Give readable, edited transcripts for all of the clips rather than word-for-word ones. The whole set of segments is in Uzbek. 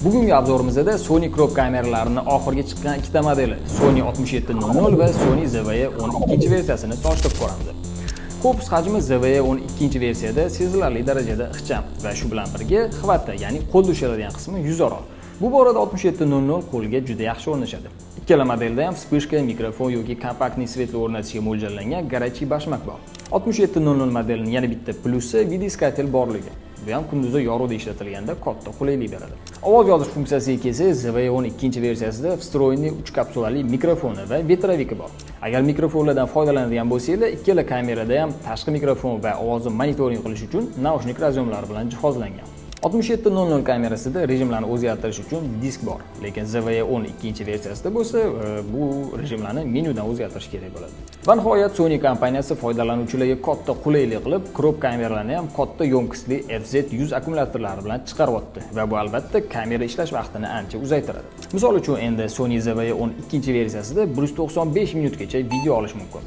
Bugungi obzorimizda Sony crop kameralarini oxirgi chiqqan ikkita modeli Sony 6700 va Sony ZV-E 12 versiyasini solishtirib ko'ramiz. Korpus hajmi ZV-E 12 versiyada sezilarli darajada ixcham va shu bilan birga xvatda, ya'ni qo'lda ushaladigan qismi yuzaro. Bu borada 6700 qo'lga juda yaxshi o'rnashadi. Ikkala modelda ham vspышка, mikrofon yoki kompaktniy svetli o'rnatishga mo'ljallangan горячий bashmak bor. 6700 modelining yana bitta plusi videoiskotel borligi. Bu ham kunduzda yorug'da ishlatilganda katta qulaylik beradi. Ovoz yozish funksiyasiga kelsak, ZV-E 12 versiyasida vstроенный 3 kapsulali mikrofoni va vetroviki bor. Agar mikrofonlardan foydalanadigan bo'lsanglar, ikkala kamerada ham tashqi mikrofon va ovozni monitoring qilish uchun naushnik raz'yomlari bilan jihozlangan. 6700 kamerasida rejimlarni o'zgartirish uchun disk bor, lekin ZV-E 12 versiyasida bo'lsa, bu rejimlarni menyudan o'zgartirish kerak bo'ladi. Va nihoyat Sony kompaniyasi foydalanuvchilarga katta qulaylik qilib, crop kameralarni ham katta yo'mkisli FZ100 akkumulyatorlari bilan chiqaryapti va bu albatta kamera ishlash vaqtini ancha uzaytiradi. Misol uchun endi Sony ZV-E 12 versiyasida 195 minutgacha video olish mumkin.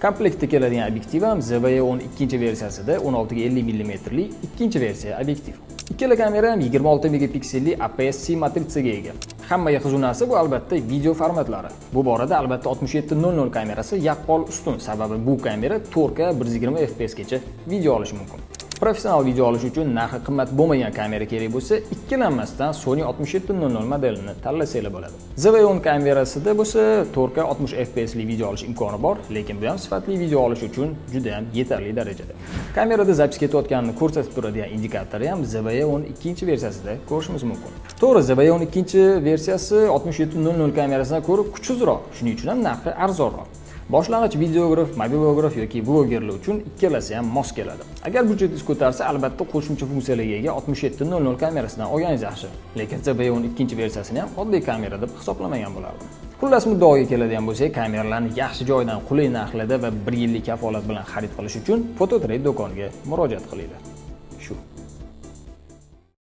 Komplektda keladigan obyektiv ham ZV-E 12 versiyasida 1650 mm lik ikkinchi versiya obyektiv. Ikkala kamera ham 26 megapikselli APS-C matrisaga ega. Hammaga qiziq narsa bu albatta video formatlari. Bu borada albatta 6700 kamerasi yaqqol ustun, sababi bu kamera 4K 120 fps gacha video olishi mumkin. Professional video olish uchun narxi qimmat bo'lmagan kamera kerak bo'lsa, ikkilanmasdan Sony 6700 modelini tanlasanglar bo'ladi. ZV-E 10 kamerasida bo'lsa 4K 60 fps li video olish imkoni bor, lekin bu ham sifatli video olish uchun juda ham yetarli darajada. Kamerada zapis ketayotganini ko'rsatib turadigan indikatorni ham ZV-E 12 versiyasida ko'rishimiz mumkin. To'g'ri, ZV-E 12 versiyasi 6700 kamerasidan ko'ra kuchsizroq, shuning uchun ham narxi arzonroq. Boshlang'ich videograf, mobilograf yoki blogerlar uchun ikkalasi ham mos keladi. Agar budjetingiz ko'tarsa, albatta qo'shimcha funksiyalarga ega 6700 kamerasidan olganingiz yaxshi. Lekin ZV-E 12 versiyasini ham oddiy kamera deb hisoblamagan bo'lardim. Xullas, muddaoga keladigan bo'lsak, kameralarni yaxshi joydan qulay narxlarda va 1 yillik kafolat bilan xarid qilish uchun Fototrade do'koniga murojaat qilinglar. Shu